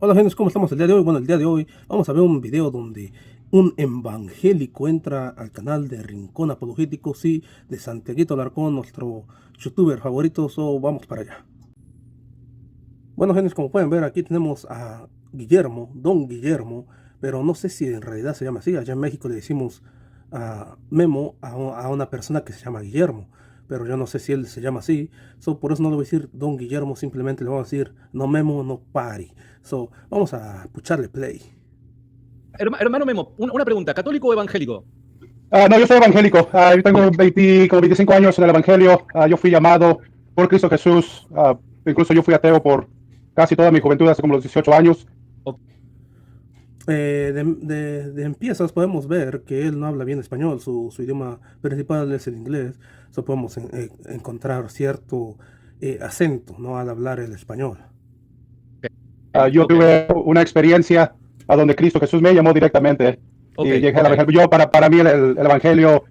Hola, gente, ¿cómo estamos el día de hoy? Bueno, el día de hoy vamos a ver un video donde un evangélico entra al canal de Rincón Apologético, sí, de Santiaguito Alarcón, nuestro youtuber favorito, vamos para allá. Bueno, gente, como pueden ver, aquí tenemos a Guillermo, Don Guillermo, pero no sé si en realidad se llama así. Allá en México le decimos a Memo a una persona que se llama Guillermo, pero yo no sé si él se llama así. Por eso no le voy a decir Don Guillermo, simplemente le vamos a decir no Memo, no Pari. Vamos a pucharle play. Hermano Memo, una pregunta, ¿católico o evangélico? No, yo soy evangélico. Yo tengo como 25 años en el Evangelio. Yo fui llamado por Cristo Jesús. Incluso yo fui ateo por casi toda mi juventud, hace como los 18 años. De empiezas podemos ver que él no habla bien español, su idioma principal es el inglés, podemos encontrar cierto acento, ¿no?, al hablar el español. Yo tuve una experiencia a donde Cristo Jesús me llamó directamente y llegué al Evangelio. Para mí el Evangelio,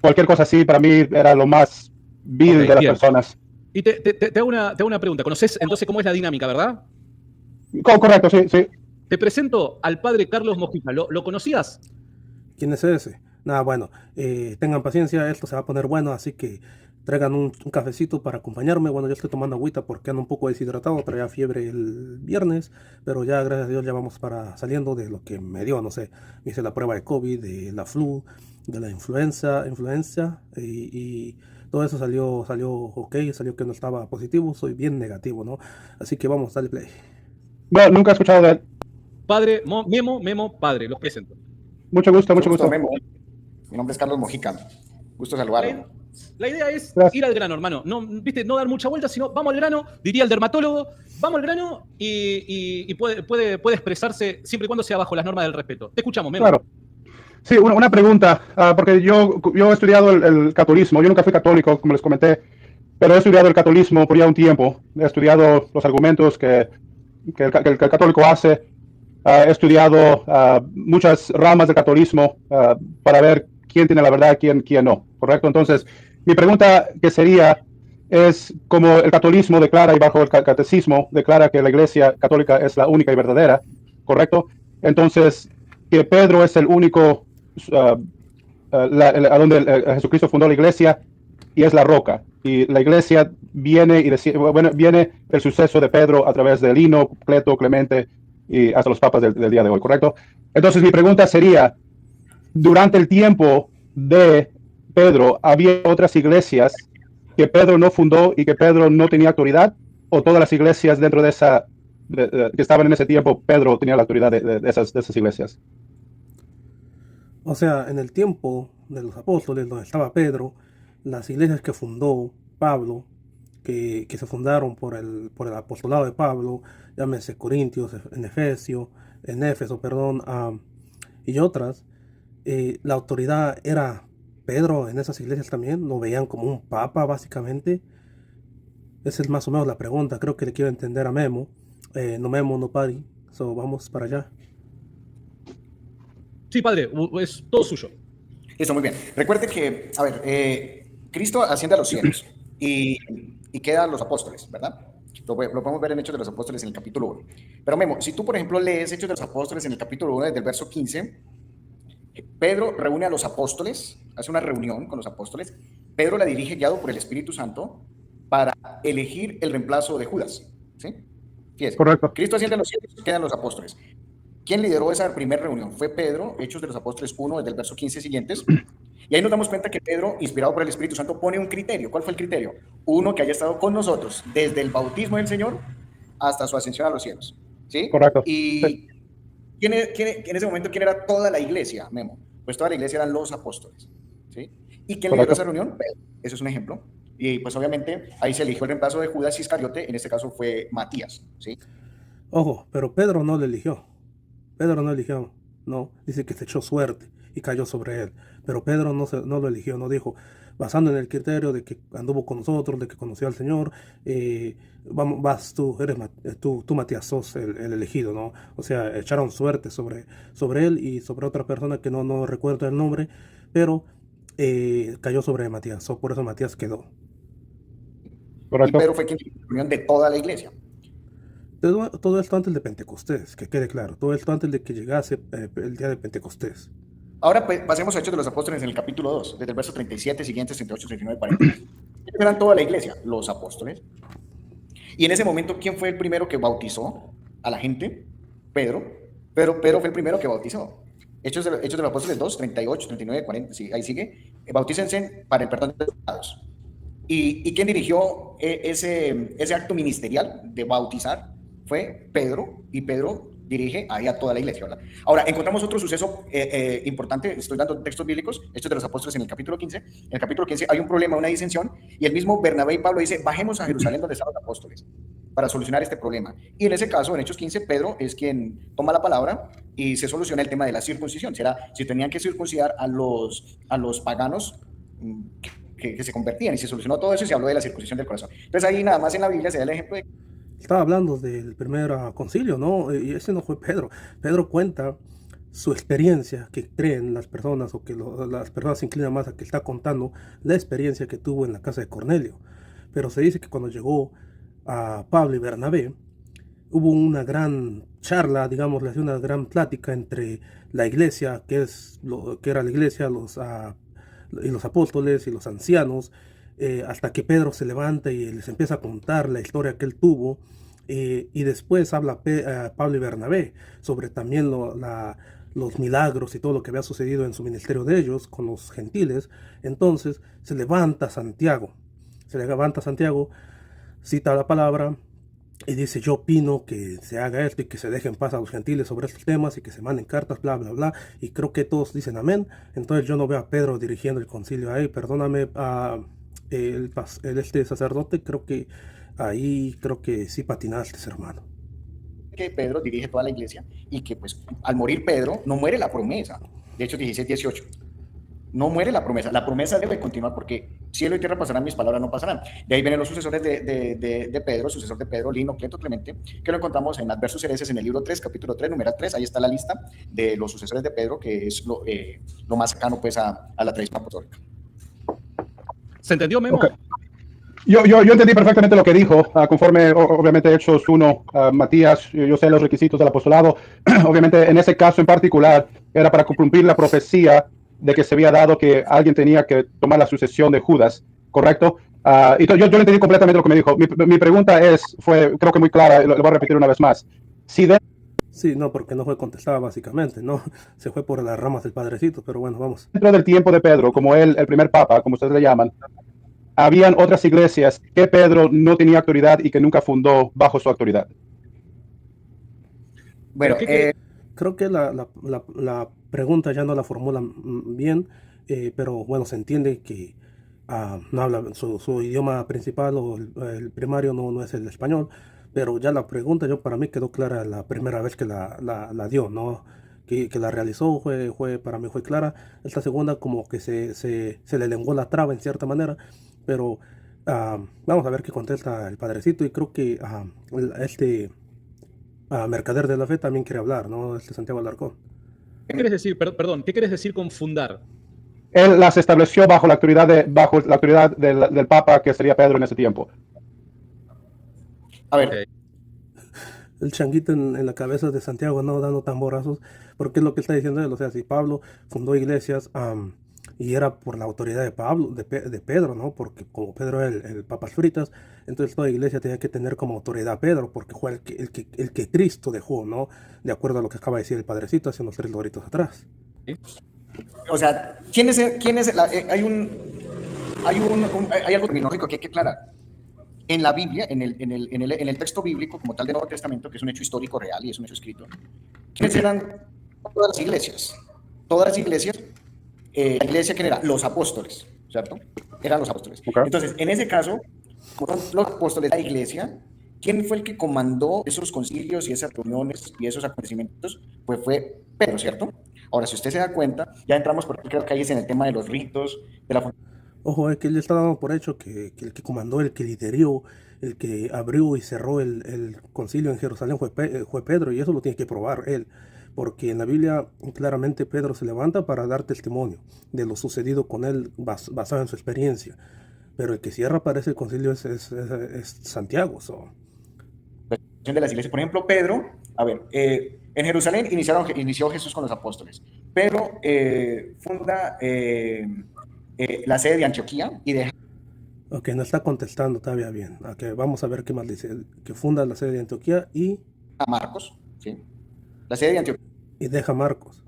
cualquier cosa así, para mí era lo más vil de las personas. Y te hago una pregunta. ¿Conoces entonces cómo es la dinámica, verdad? Correcto, sí, sí. Te presento al padre Carlos Mojica. ¿Lo conocías? ¿Quién es ese? Nada, bueno, tengan paciencia, esto se va a poner bueno, así que traigan un cafecito para acompañarme. Bueno, yo estoy tomando agüita porque ando un poco deshidratado, traía fiebre el viernes, pero ya, gracias a Dios, ya vamos para saliendo de lo que me dio, no sé. Me hice la prueba de COVID, de la flu, de la influenza, y todo eso salió ok, salió que no estaba positivo, soy bien negativo, ¿no? Así que vamos, dale play. Bueno, nunca he escuchado de él. Padre Memo, padre, los presento. Mucho gusto. Memo. Mi nombre es Carlos Mojica. Gusto saludarlo. La idea es ir al grano, hermano. No, ¿viste? No dar mucha vuelta, sino vamos al grano, diría el dermatólogo, vamos al grano y puede expresarse siempre y cuando sea bajo las normas del respeto. Te escuchamos, Memo. Claro. Sí, una pregunta, porque yo he estudiado el catolicismo. Yo nunca fui católico, como les comenté, pero he estudiado el catolicismo por ya un tiempo. He estudiado los argumentos que el católico hace. He estudiado muchas ramas del catolicismo para ver quién tiene la verdad y quién no, ¿correcto? Entonces, mi pregunta que sería es, como el catolicismo declara y bajo el catecismo declara que la Iglesia católica es la única y verdadera, ¿correcto? Entonces, que Pedro es el único a donde Jesucristo fundó la Iglesia y es la roca. Y la Iglesia viene el suceso de Pedro a través de Lino, Cleto, Clemente y hasta los papas del día de hoy, ¿correcto? Entonces mi pregunta sería, durante el tiempo de Pedro, ¿había otras iglesias que Pedro no fundó y que Pedro no tenía autoridad? ¿O todas las iglesias dentro de esa, que estaban en ese tiempo, Pedro tenía la autoridad de esas iglesias? O sea, en el tiempo de los apóstoles, donde estaba Pedro, las iglesias que fundó Pablo, que se fundaron por el apostolado de Pablo, llámese Corintios, en Éfeso, perdón, y otras, la autoridad era Pedro en esas iglesias también, lo veían como un papa básicamente. Esa es más o menos la pregunta, creo que le quiero entender a Memo. No Memo, no Pari, vamos para allá. Sí, padre, es todo suyo. Eso, muy bien. Recuerde que, a ver, Cristo asciende a los cielos y quedan los apóstoles, ¿verdad? Lo podemos ver en Hechos de los Apóstoles en el capítulo 1. Pero Memo, si tú, por ejemplo, lees Hechos de los Apóstoles en el capítulo 1, desde el verso 15, Pedro reúne a los apóstoles, hace una reunión con los apóstoles. Pedro la dirige guiado por el Espíritu Santo para elegir el reemplazo de Judas, ¿sí? Fíjese. Correcto. Cristo asciende a los cielos, quedan los apóstoles. ¿Quién lideró esa primera reunión? Fue Pedro, Hechos de los Apóstoles 1, desde el verso 15 siguientes. Y ahí nos damos cuenta que Pedro, inspirado por el Espíritu Santo, pone un criterio. ¿Cuál fue el criterio? Uno que haya estado con nosotros desde el bautismo del Señor hasta su ascensión a los cielos. ¿Sí? Correcto. Y sí. en ese momento, ¿quién era toda la iglesia, Memo? Pues toda la iglesia eran los apóstoles. ¿Sí? ¿Y quién lideró esa reunión? Pedro. Eso es un ejemplo. Y pues obviamente ahí se eligió el reemplazo de Judas Iscariote, en este caso fue Matías. ¿Sí? Ojo, pero Pedro no le eligió. Pedro no eligió, no, dice que se echó suerte y cayó sobre él. Pero Pedro no lo eligió, no dijo, basando en el criterio de que anduvo con nosotros, de que conoció al Señor, vas tú, tú Matías, sos el elegido, ¿no? O sea, echaron suerte sobre él y sobre otra persona que no recuerdo el nombre, pero cayó sobre Matías, por eso Matías quedó. Correcto. Y Pedro fue quien hizo la reunión de toda la iglesia. todo esto antes de Pentecostés, que quede claro, todo esto antes de que llegase el día de Pentecostés. Ahora pues, pasemos a Hechos de los Apóstoles en el capítulo 2, desde el verso 37, siguientes, 38, 39, 40. Ellos eran toda la iglesia, los apóstoles. Y en ese momento, ¿quién fue el primero que bautizó a la gente? Pedro. Pedro fue el primero que bautizó. Hechos de los Apóstoles 2, 38, 39, 40, sí, ahí sigue. Bautícense para el perdón de los pecados. ¿Y quién dirigió ese acto ministerial de bautizar? Fue Pedro, y Pedro dirige ahí a toda la iglesia, ¿verdad? Ahora, encontramos otro suceso importante, estoy dando textos bíblicos, Hechos de los Apóstoles en el capítulo 15. En el capítulo 15 hay un problema, una disensión, y el mismo Bernabé y Pablo dice, bajemos a Jerusalén donde están los apóstoles, para solucionar este problema. Y en ese caso, en Hechos 15, Pedro es quien toma la palabra y se soluciona el tema de la circuncisión. Será si tenían que circuncidar a los paganos que se convertían, y se solucionó todo eso y se habló de la circuncisión del corazón. Entonces ahí nada más en la Biblia se da el ejemplo de... Estaba hablando del primer concilio, ¿no? Y ese no fue Pedro. Pedro cuenta su experiencia, que creen las personas, o que las personas se inclinan más a que está contando la experiencia que tuvo en la casa de Cornelio. Pero se dice que cuando llegó a Pablo y Bernabé, hubo una gran charla, digamos, una gran plática entre la iglesia, que era la iglesia, y los apóstoles y los ancianos, hasta que Pedro se levanta y les empieza a contar la historia que él tuvo, y después habla Pablo y Bernabé sobre también los milagros y todo lo que había sucedido en su ministerio de ellos con los gentiles. Entonces se levanta Santiago, cita la palabra y dice, yo opino que se haga esto y que se deje en paz a los gentiles sobre estos temas y que se manden cartas, bla, bla, bla. Y creo que todos dicen amén. Entonces yo no veo a Pedro dirigiendo el concilio ahí. Perdóname, este sacerdote, creo que sí patinaste, hermano. Que Pedro dirige toda la iglesia y que pues al morir Pedro no muere la promesa. De hecho 16, 18. No muere la promesa debe continuar porque cielo y tierra pasarán, mis palabras no pasarán. De ahí vienen los sucesores de Pedro, sucesor de Pedro, Lino, Cleto, Clemente, que lo encontramos en Adversus Hereses en el libro 3, capítulo 3, numeral 3, ahí está la lista de los sucesores de Pedro, que es lo más cercano pues a la tradición apostólica. ¿Se entendió, Memo? Okay. Yo entendí perfectamente lo que dijo, conforme obviamente Hechos 1, Matías, yo sé los requisitos del apostolado. Obviamente en ese caso en particular era para cumplir la profecía de que se había dado que alguien tenía que tomar la sucesión de Judas, ¿correcto? Y yo le entendí completamente lo que me dijo. Mi pregunta fue creo que muy clara, y lo voy a repetir una vez más. Sí, no, porque no fue contestada básicamente, ¿no? Se fue por las ramas del padrecito, pero bueno, vamos. Dentro del tiempo de Pedro, como él, el primer papa, como ustedes le llaman, habían otras iglesias que Pedro no tenía autoridad y que nunca fundó bajo su autoridad. Bueno, creo que la pregunta ya no la formulan bien, pero bueno, se entiende que no habla su idioma principal o el primario no es el español, pero ya la pregunta para mí quedó clara la primera vez que la dio, ¿no? Que la realizó, para mí fue clara. Esta segunda como que se le lenguó la traba en cierta manera, pero vamos a ver qué contesta el padrecito, y creo que mercader de la fe también quiere hablar, ¿no? Santiago Alarcón. ¿Qué quieres decir? Perdón, ¿qué quieres decir con fundar? Él las estableció bajo la autoridad del Papa, que sería Pedro en ese tiempo. A ver. Okay. El changuito en la cabeza de Santiago, no dando tamborazos, porque es lo que está diciendo él. O sea, si Pablo fundó iglesias y era por la autoridad de Pablo, de Pedro, ¿no? Porque como Pedro era el papas fritas, entonces toda iglesia tenía que tener como autoridad a Pedro, porque fue el que Cristo dejó, ¿no? De acuerdo a lo que acaba de decir el padrecito hace unos 3 doritos atrás. ¿Sí? O sea, hay algo terminológico que hay que aclarar. En la Biblia, en el texto bíblico como tal del Nuevo Testamento, que es un hecho histórico real y es un hecho escrito, ¿quiénes eran todas las iglesias? Todas las iglesias, la iglesia que era los apóstoles, ¿cierto? Eran los apóstoles. Okay. Entonces, en ese caso, los apóstoles de la iglesia, ¿quién fue el que comandó esos concilios y esas reuniones y esos acontecimientos? Pues fue Pedro, ¿cierto? Ahora, si usted se da cuenta, ya entramos, porque creo que ahí es en el tema de los ritos, de la... Ojo, es que él está dando por hecho que el que comandó, el que lideró, el que abrió y cerró el concilio en Jerusalén fue Pedro, y eso lo tiene que probar él, porque en la Biblia claramente Pedro se levanta para dar testimonio de lo sucedido con él basado en su experiencia, pero el que cierra para ese concilio es Santiago. de las iglesias. Por ejemplo, Pedro, en Jerusalén inició Jesús con los apóstoles. Pedro funda la sede de Antioquía y deja Ok, no está contestando todavía bien. Okay, vamos a ver qué más dice. Que funda la sede de Antioquía y a Marcos, ¿sí? La sede de Antioquía. Y deja Marcos.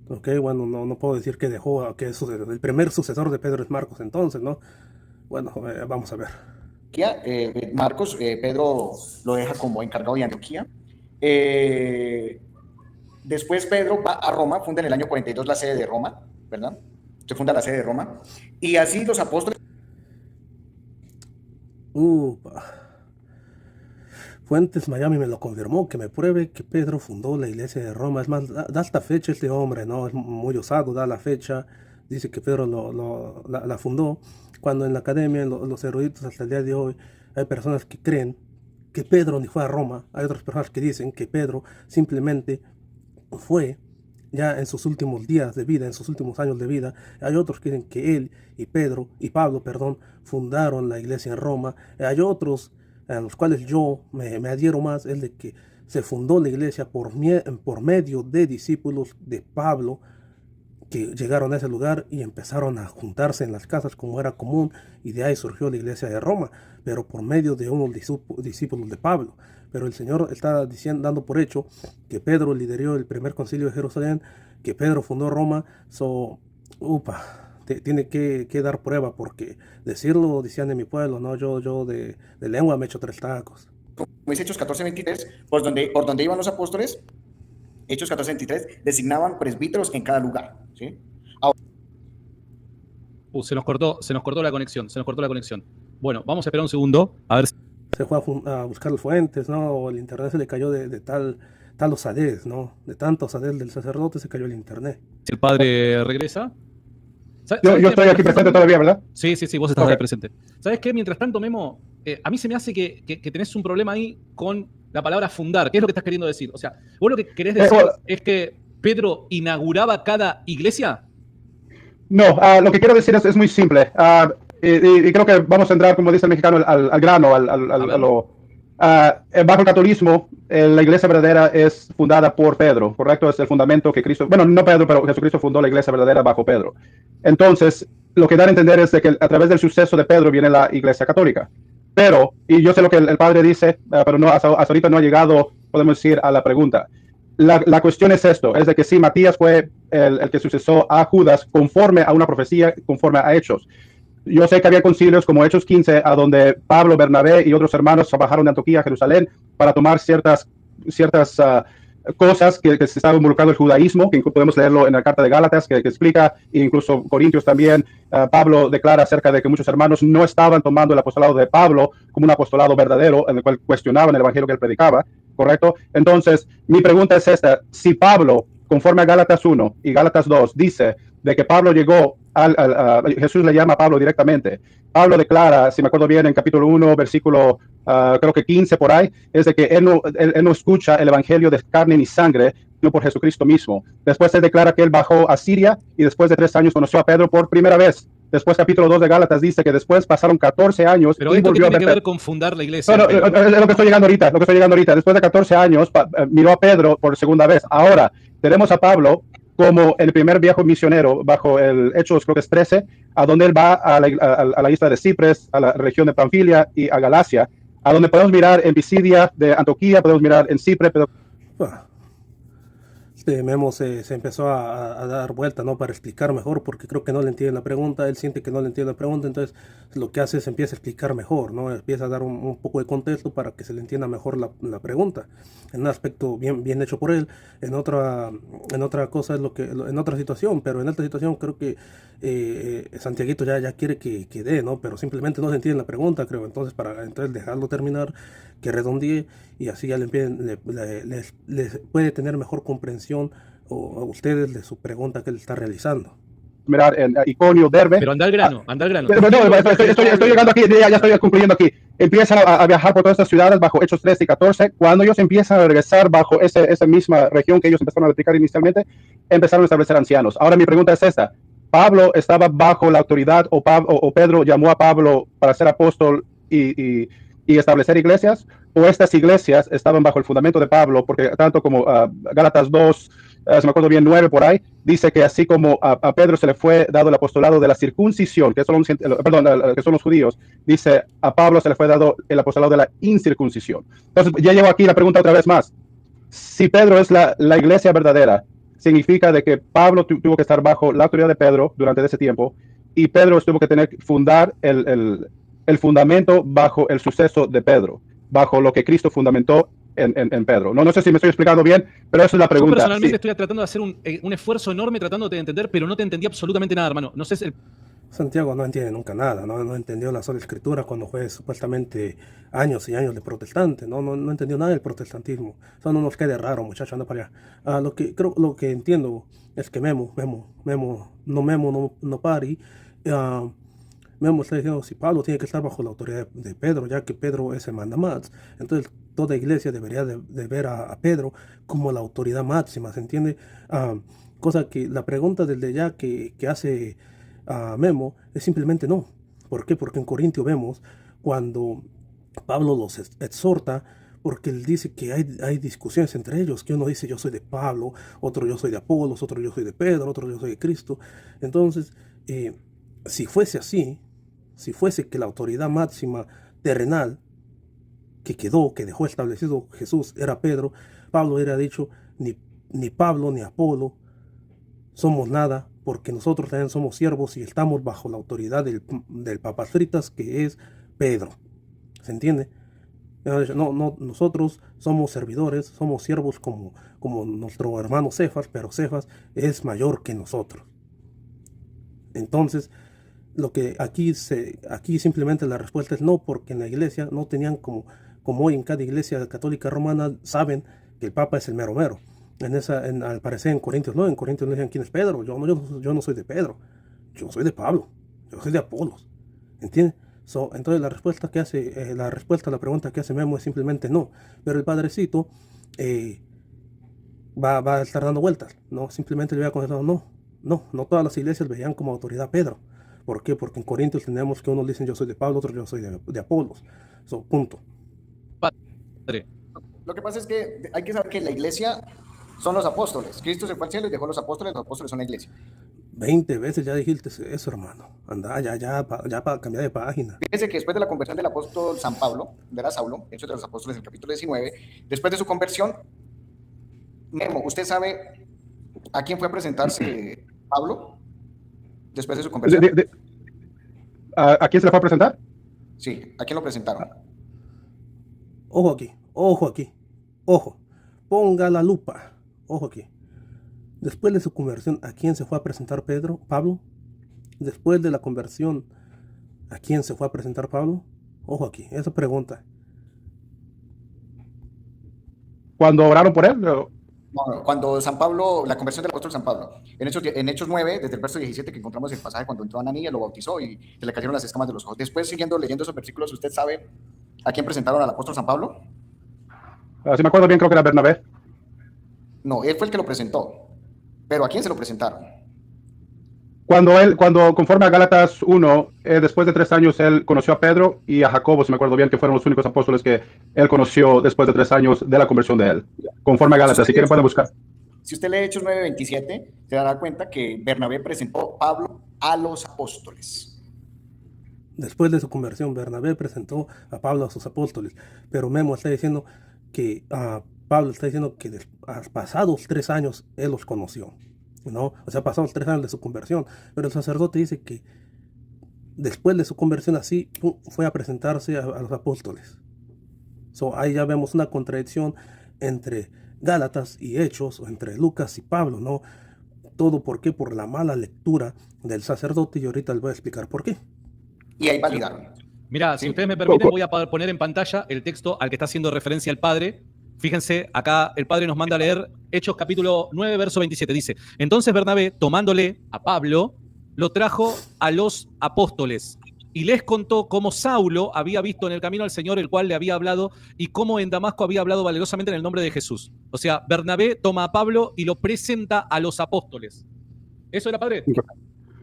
Ok, bueno, no puedo decir que dejó, que el primer sucesor de Pedro es Marcos entonces, ¿no? Bueno, vamos a ver. Marcos, Pedro lo deja como encargado de Antioquía. Después Pedro va a Roma, funda en el año 42 la sede de Roma, ¿verdad? Se funda la sede de Roma. Y así los apóstoles... Fuentes Miami me lo confirmó, que me pruebe que Pedro fundó la iglesia de Roma. Es más, da esta fecha este hombre, ¿no? Es muy osado, da la fecha. Dice que Pedro la fundó. Cuando en la academia, los eruditos hasta el día de hoy, hay personas que creen que Pedro ni fue a Roma. Hay otras personas que dicen que Pedro simplemente fue ya en sus últimos días de vida, en sus últimos años de vida. Hay otros que dicen que él y Pablo, fundaron la iglesia en Roma. Hay otros a los cuales yo me adhiero más, es de que se fundó la iglesia por medio de discípulos de Pablo que llegaron a ese lugar y empezaron a juntarse en las casas como era común, y de ahí surgió la iglesia de Roma, pero por medio de unos discípulos de Pablo. Pero el Señor está dando por hecho que Pedro lideró el primer concilio de Jerusalén, que Pedro fundó Roma. Tiene que dar prueba, porque decirlo decían de mi pueblo, no, yo de lengua me echo 3 tacos. Como dice Hechos 14:23, por donde iban los apóstoles, Hechos 14:23, designaban presbíteros en cada lugar, ¿sí? Se nos cortó la conexión, Bueno, vamos a esperar un segundo, a ver si... Se fue a buscar las fuentes, ¿no? O el internet se le cayó de tal osadez, ¿no? De tanta osadez del sacerdote se cayó el internet. Si el padre regresa... Yo estoy aquí presente todavía, ¿verdad? Sí, vos estás ahí presente. ¿Sabes qué? Mientras tanto, Memo, a mí se me hace que tenés un problema ahí con la palabra fundar. ¿Qué es lo que estás queriendo decir? O sea, ¿vos lo que querés decir es que Pedro inauguraba cada iglesia? No, lo que quiero decir es muy simple. Y creo que vamos a entrar, como dice el mexicano, al grano, bajo el catolismo, la iglesia verdadera es fundada por Pedro, ¿correcto? Es el fundamento que Cristo, bueno, no Pedro, pero Jesucristo fundó la iglesia verdadera bajo Pedro. Entonces, lo que da a entender es de que a través del suceso de Pedro viene la iglesia católica. Pero, y yo sé lo que el padre dice, pero no, hasta ahorita no ha llegado, podemos decir, a la pregunta. La cuestión es esto, es de que sí, Matías fue el que sucesó a Judas conforme a una profecía, conforme a Hechos. Yo sé que había concilios como Hechos 15, a donde Pablo, Bernabé y otros hermanos trabajaron de Antioquía a Jerusalén para tomar ciertas cosas que se estaba involucrando el judaísmo, que podemos leerlo en la carta de Gálatas, que explica, e incluso Corintios también. Pablo declara acerca de que muchos hermanos no estaban tomando el apostolado de Pablo como un apostolado verdadero, en el cual cuestionaban el evangelio que él predicaba, ¿correcto? Entonces, mi pregunta es esta: si Pablo, conforme a Gálatas 1 y Gálatas 2, dice de que Pablo llegó, Jesús le llama a Pablo directamente. Pablo declara, si me acuerdo bien, en capítulo 1, versículo creo que 15 por ahí, es de que él no escucha el evangelio de carne ni sangre, sino por Jesucristo mismo. Después se declara que él bajó a Siria y después de 3 años conoció a Pedro por primera vez. Después, capítulo 2 de Gálatas dice que después pasaron 14 años. Pero esto tiene que ver con fundar la iglesia. No, es lo que estoy llegando ahorita. Después de 14 años, miró a Pedro por segunda vez. Ahora, tenemos a Pablo como el primer viejo misionero bajo el Hechos, creo que es 13, a donde él va a la isla de Cipres, a la región de Panfilia y a Galacia, a donde podemos mirar en Pisidia de Antioquía, podemos mirar en Cipre, pero... Memo se empezó a dar vuelta, ¿no? Para explicar mejor, porque creo que no le entiende la pregunta, él siente que no le entiende la pregunta, entonces lo que hace es empieza a explicar mejor, ¿no? Empieza a dar un poco de contexto para que se le entienda mejor la pregunta, en un aspecto bien hecho por él. En otra cosa es en otra situación, pero en esta situación creo que Santiaguito ya quiere que dé, ¿no? Pero simplemente no se entiende la pregunta, creo. Entonces dejarlo terminar, que redondee, y así ya les puede tener mejor comprensión a ustedes de su pregunta que él está realizando. Mirar en Iconio, Derbe. Pero anda al grano. Estoy llegando aquí, ya estoy concluyendo aquí. Empiezan a viajar por todas estas ciudades bajo Hechos 13 y 14. Cuando ellos empiezan a regresar bajo esa misma región que ellos empezaron a predicar inicialmente, empezaron a establecer ancianos. Ahora mi pregunta es esta: ¿Pablo estaba bajo la autoridad o Pedro llamó a Pablo para ser apóstol y establecer iglesias? o estas iglesias estaban bajo el fundamento de Pablo, porque tanto como Gálatas 2, si me acuerdo bien, 9 por ahí, dice que así como a Pedro se le fue dado el apostolado de la circuncisión, que son que son los judíos, dice a Pablo se le fue dado el apostolado de la incircuncisión. Entonces, ya llevo aquí la pregunta otra vez más. Si Pedro es la iglesia verdadera, significa de que Pablo tuvo que estar bajo la autoridad de Pedro durante ese tiempo, y Pedro tuvo que fundar el fundamento bajo el suceso de Pedro, bajo lo que Cristo fundamentó en Pedro. No sé si me estoy explicando bien, pero esa es la pregunta. Yo personalmente sí. estoy tratando de hacer un esfuerzo enorme tratando de entender, pero no te entendí absolutamente nada, hermano. No sé si Santiago no entiende nunca nada, no entendió la sola escritura cuando fue supuestamente años y años de protestante, no entendió nada del protestantismo. Eso no nos quede raro, muchachos, anda para allá. Lo que entiendo es que Memo no pari. Memo está diciendo si Pablo tiene que estar bajo la autoridad de Pedro, ya que Pedro es el mandamás. Entonces toda iglesia debería de ver a Pedro como la autoridad máxima, ¿se entiende? Cosa que la pregunta desde ya que hace Memo es simplemente no. ¿Por qué? Porque en Corintio vemos cuando Pablo los exhorta, porque él dice que hay discusiones entre ellos, que uno dice yo soy de Pablo, otro yo soy de Apolos, otro yo soy de Pedro, otro yo soy de Cristo. Entonces, si fuese así, si fuese que la autoridad máxima terrenal que dejó establecido Jesús era Pedro, Pablo hubiera dicho ni Pablo ni Apolo somos nada, porque nosotros también somos siervos y estamos bajo la autoridad del papas fritas, que es Pedro. ¿Se entiende? No, nosotros somos servidores, somos siervos como nuestro hermano Cefas, pero Cefas es mayor que nosotros. Entonces, lo que aquí simplemente la respuesta es no, porque en la iglesia no tenían como hoy en cada iglesia católica romana saben que el Papa es el mero mero. Al parecer en Corintios no le decían quién es Pedro. Yo no soy de Pedro, yo soy de Pablo, yo soy de Apolos. ¿Entiendes? Entonces la respuesta a la pregunta que hace Memo es simplemente no. Pero el padrecito va a estar dando vueltas. No, simplemente le voy a contestar no todas las iglesias veían como autoridad a Pedro. ¿Por qué? Porque en Corintios tenemos que unos dicen yo soy de Pablo, otros yo soy de Apolos. Punto. padre. Lo que pasa es que hay que saber que la iglesia son los apóstoles. Cristo se fue al cielo y dejó los apóstoles son la iglesia. 20 veces ya dijiste eso, hermano. Anda, ya para cambiar de página. Fíjense que después de la conversión del apóstol San Pablo, era Saulo, Hechos de los Apóstoles, en el capítulo 19, después de su conversión, Memo, ¿usted sabe a quién fue a presentarse Pablo después de su conversión? ¿A quién se le fue a presentar? Sí, ¿a quién lo presentaron? Ojo aquí. Ponga la lupa. Ojo aquí. Después de su conversión, ¿a quién se fue a presentar Pablo? Después de la conversión, ¿a quién se fue a presentar Pablo? Ojo aquí, esa pregunta. ¿Cuando oraron por él? No, cuando San Pablo, la conversión del apóstol San Pablo, en Hechos 9, desde el verso 17 que encontramos el pasaje cuando entró Ananías, lo bautizó y se le cayeron las escamas de los ojos. Después, siguiendo leyendo esos versículos, ¿usted sabe a quién presentaron al apóstol San Pablo? Si me acuerdo bien, creo que era Bernabé. No, él fue el que lo presentó. ¿Pero a quién se lo presentaron? Cuando conforme a Gálatas 1, después de 3 años, él conoció a Pedro y a Jacobo, si me acuerdo bien, que fueron los únicos apóstoles que él conoció después de 3 años de la conversión de él. Conforme a Gálatas, si quieren pueden buscar. Si usted lee Hechos 9:27, se dará cuenta que Bernabé presentó a Pablo a los apóstoles. Después de su conversión, Bernabé presentó a Pablo a sus apóstoles. Pero Memo está diciendo que Pablo está diciendo que pasados 3 años él los conoció, ¿no? O sea, pasados 3 años de su conversión. Pero el sacerdote dice que después de su conversión así fue a presentarse a los apóstoles. Ahí ya vemos una contradicción entre Gálatas y Hechos, o entre Lucas y Pablo, ¿no? Todo ¿por qué? Por la mala lectura del sacerdote, y ahorita les voy a explicar por qué. Y ahí validaron. Mira, si ustedes me permiten, voy a poner en pantalla el texto al que está haciendo referencia el padre. Fíjense, acá el padre nos manda a leer Hechos capítulo 9, verso 27. Dice, entonces Bernabé, tomándole a Pablo, lo trajo a los apóstoles y les contó cómo Saulo había visto en el camino al Señor, el cual le había hablado, y cómo en Damasco había hablado valerosamente en el nombre de Jesús. O sea, Bernabé toma a Pablo y lo presenta a los apóstoles. ¿Eso era, padre?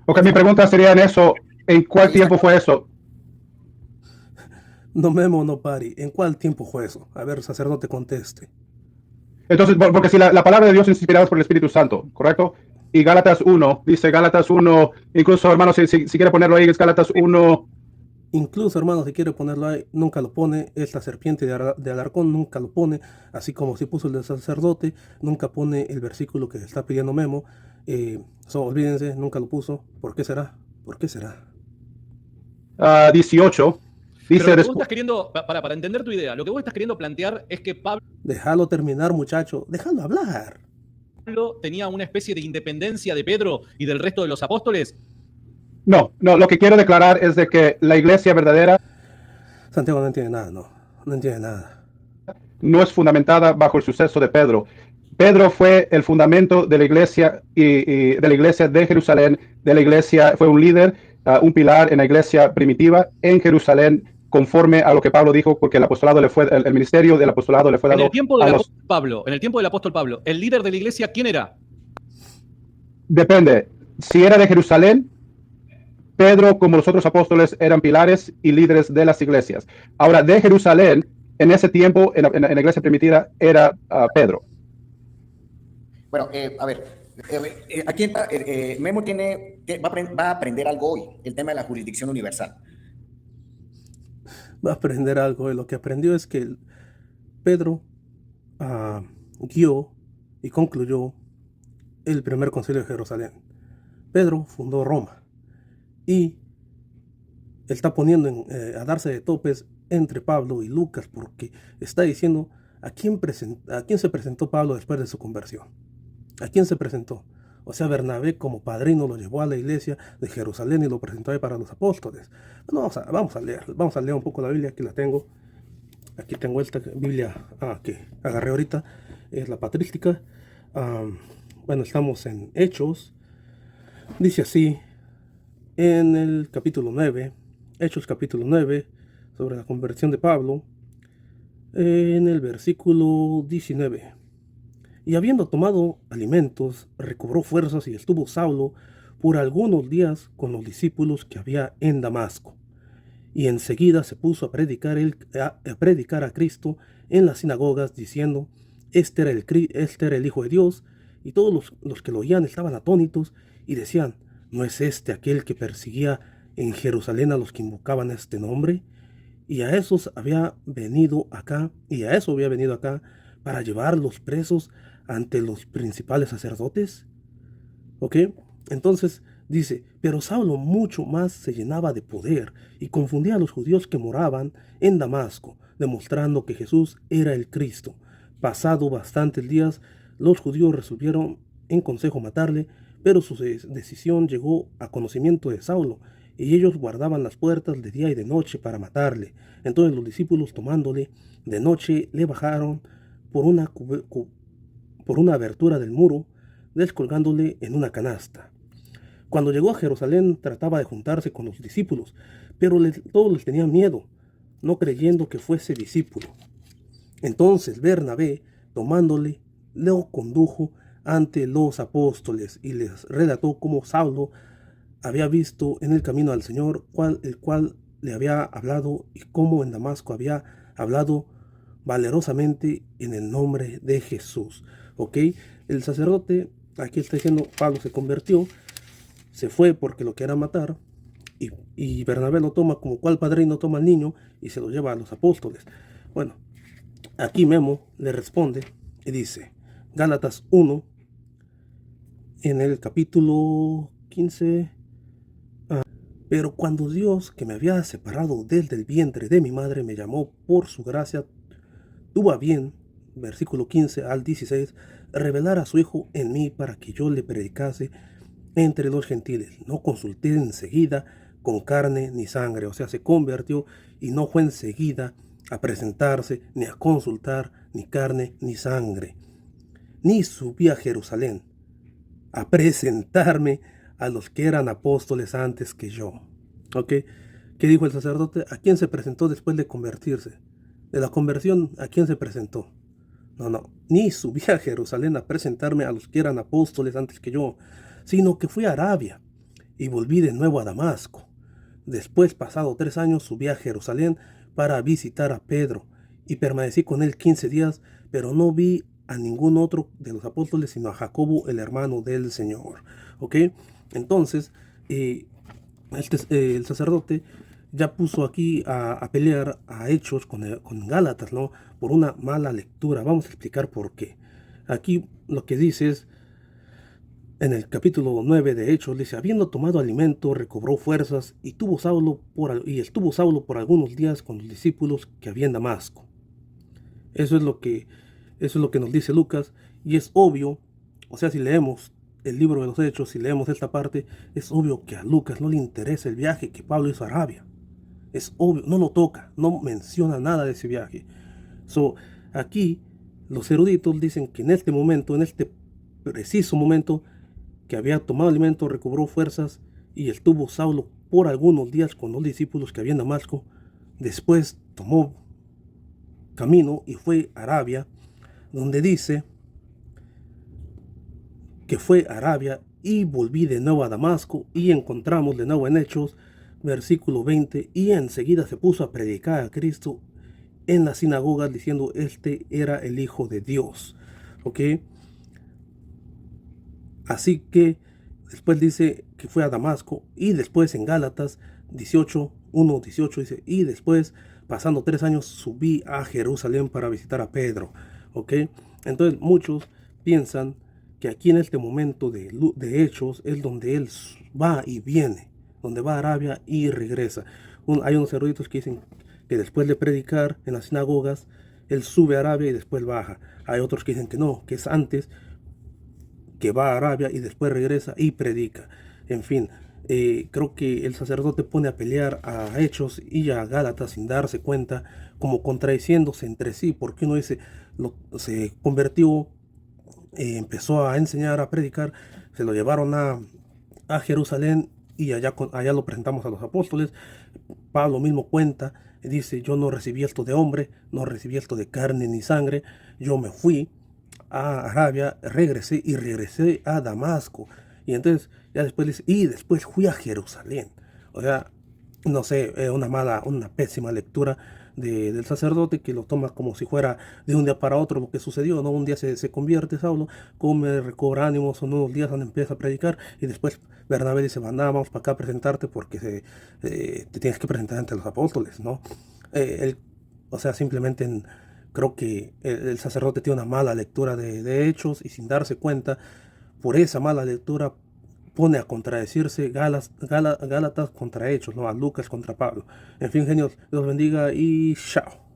Ok, mi pregunta sería en eso, ¿en cuál tiempo fue eso? No memo, no pari. ¿En cuál tiempo fue eso? A ver, sacerdote, conteste. Entonces, porque si la palabra de Dios es inspirada por el Espíritu Santo, ¿correcto? Y Gálatas 1, dice Gálatas 1, incluso hermanos, si quiere ponerlo ahí, es Gálatas 1. Incluso, hermano, si quiere ponerlo ahí, nunca lo pone. Esta serpiente de Alarcón nunca lo pone. Así como si puso el del sacerdote, nunca pone el versículo que está pidiendo Memo. Olvídense, nunca lo puso. ¿Por qué será? ¿Por qué será? 18, Pero dice lo que vos después. estás queriendo, para entender tu idea, lo que vos estás queriendo plantear es que Déjalo terminar, muchacho. Déjalo hablar. Pablo tenía una especie de independencia de Pedro y del resto de los apóstoles. No, lo que quiero declarar es de que la iglesia verdadera Santiago no entiende nada, no. No entiende nada. no es fundamentada bajo el suceso de Pedro. Pedro fue el fundamento de la iglesia y de la iglesia de Jerusalén, de la iglesia, fue un líder, un pilar en la iglesia primitiva en Jerusalén, conforme a lo que Pablo dijo, porque el apostolado le fue, el ministerio del apostolado le fue En dado el tiempo a del los. apóstol Pablo, en el tiempo del apóstol Pablo, el líder de la iglesia, ¿quién era? Depende. Si era de Jerusalén, Pedro, como los otros apóstoles, eran pilares y líderes de las iglesias. Ahora, de Jerusalén, en ese tiempo, en la iglesia primitiva, era Pedro. Bueno, a ver, aquí entra, Memo va a aprender algo hoy, el tema de la jurisdicción universal. Va a aprender algo. Lo que aprendió es que Pedro guió y concluyó el primer concilio de Jerusalén. Pedro fundó Roma y está poniendo a darse de topes entre Pablo y Lucas porque está diciendo a quién se presentó Pablo después de su conversión. ¿A quién se presentó? O sea, Bernabé como padrino lo llevó a la iglesia de Jerusalén y lo presentó ahí para los apóstoles. Bueno, vamos a leer un poco la Biblia, aquí la tengo. Aquí tengo esta Biblia que agarré ahorita, es la patrística. Bueno, estamos en Hechos. Dice así, en el capítulo 9, Hechos capítulo 9, sobre la conversión de Pablo, en el versículo 19. Y habiendo tomado alimentos, recobró fuerzas y estuvo Saulo por algunos días con los discípulos que había en Damasco. Y enseguida se puso a predicar a Cristo en las sinagogas, diciendo, este era el Hijo de Dios. Y todos los que lo oían estaban atónitos y decían, ¿no es este aquel que perseguía en Jerusalén a los que invocaban este nombre? Y a eso había venido acá para llevarlos presos ante los principales sacerdotes. ¿Ok? Entonces dice, pero Saulo mucho más se llenaba de poder y confundía a los judíos que moraban en Damasco, demostrando que Jesús era el Cristo. Pasado bastantes días, los judíos resolvieron en consejo matarle, pero su decisión llegó a conocimiento de Saulo, y ellos guardaban las puertas de día y de noche para matarle. Entonces los discípulos, tomándole de noche, le bajaron por una abertura del muro, descolgándole en una canasta. Cuando llegó a Jerusalén trataba de juntarse con los discípulos, pero todos les tenían miedo, no creyendo que fuese discípulo. Entonces Bernabé, tomándole, lo condujo ante los apóstoles y les relató cómo Saulo había visto en el camino al Señor, el cual le había hablado, y cómo en Damasco había hablado valerosamente en el nombre de Jesús. ¿Ok? El sacerdote, aquí está diciendo, Pablo se convirtió, se fue porque lo quería matar, y Bernabé lo toma como cual padrino toma al niño y se lo lleva a los apóstoles. Bueno, aquí Memo le responde y dice, Gálatas 1, en el capítulo 15, pero cuando Dios, que me había separado desde el vientre de mi madre, me llamó por su gracia, tuvo a bien, versículo 15 al 16, revelar a su Hijo en mí para que yo le predicase entre los gentiles. No consulté enseguida con carne ni sangre, o sea, se convirtió y no fue enseguida a presentarse ni a consultar ni carne ni sangre. Ni subí a Jerusalén a presentarme a los que eran apóstoles antes que yo. ¿Ok? ¿Qué dijo el sacerdote? ¿A quién se presentó después de convertirse? De la conversión, ¿a quién se presentó? No, ni subí a Jerusalén a presentarme a los que eran apóstoles antes que yo, sino que fui a Arabia y volví de nuevo a Damasco. Después, pasado 3 años, subí a Jerusalén para visitar a Pedro y permanecí con él 15 días, pero no vi a ningún otro de los apóstoles, sino a Jacobo, el hermano del Señor. ¿Ok? Entonces, el sacerdote ya puso aquí a pelear a Hechos con Gálatas, ¿no? Por una mala lectura. Vamos a explicar por qué. Aquí lo que dice es, en el capítulo 9 de Hechos, dice, habiendo tomado alimento, recobró fuerzas y estuvo Saulo por algunos días con los discípulos que había en Damasco. Eso es lo que nos dice Lucas, y es obvio, o sea, si leemos el libro de los Hechos, si leemos esta parte, es obvio que a Lucas no le interesa el viaje que Pablo hizo a Arabia. Es obvio, no lo toca, no menciona nada de ese viaje. Aquí los eruditos dicen que en este momento, en este preciso momento, que había tomado alimento, recobró fuerzas y estuvo Saulo por algunos días con los discípulos que había en Damasco. Después tomó camino y fue a Arabia, donde dice que fue a Arabia y volví de nuevo a Damasco, y encontramos de nuevo en Hechos, versículo 20, y enseguida se puso a predicar a Cristo en las sinagogas diciendo este era el Hijo de Dios. ¿Ok? Así que después dice que fue a Damasco, y después en Gálatas 18, 1, 18 dice, y después pasando 3 años subí a Jerusalén para visitar a Pedro. ¿Ok? Entonces muchos piensan que aquí en este momento de Hechos es donde él va y viene, donde va a Arabia y regresa. Hay unos eruditos que dicen que después de predicar en las sinagogas, él sube a Arabia y después baja. Hay otros que dicen que no, que es antes, que va a Arabia y después regresa y predica. En fin, creo que el sacerdote pone a pelear a Hechos y a Gálatas sin darse cuenta, como contradiciéndose entre sí, porque uno dice, se convirtió, empezó a enseñar, a predicar, se lo llevaron a Jerusalén y allá lo presentamos a los apóstoles. Pablo mismo cuenta, dice, yo no recibí esto de hombre, no recibí esto de carne ni sangre, yo me fui a Arabia, regresé a Damasco. Y entonces ya después dice, y después fui a Jerusalén. O sea, no sé, una pésima lectura del sacerdote, que lo toma como si fuera de un día para otro lo que sucedió, ¿no? Un día se convierte Saulo, come, recobra ánimos, en unos días empieza a predicar, y después Bernabé dice, vamos para acá a presentarte porque te tienes que presentar ante los apóstoles, ¿no? O sea, simplemente creo que el sacerdote tiene una mala lectura de Hechos, y sin darse cuenta, por esa mala lectura, pone a contradecirse Gálatas contra Hechos, ¿no? A Lucas contra Pablo. En fin, genios, Dios bendiga y chao.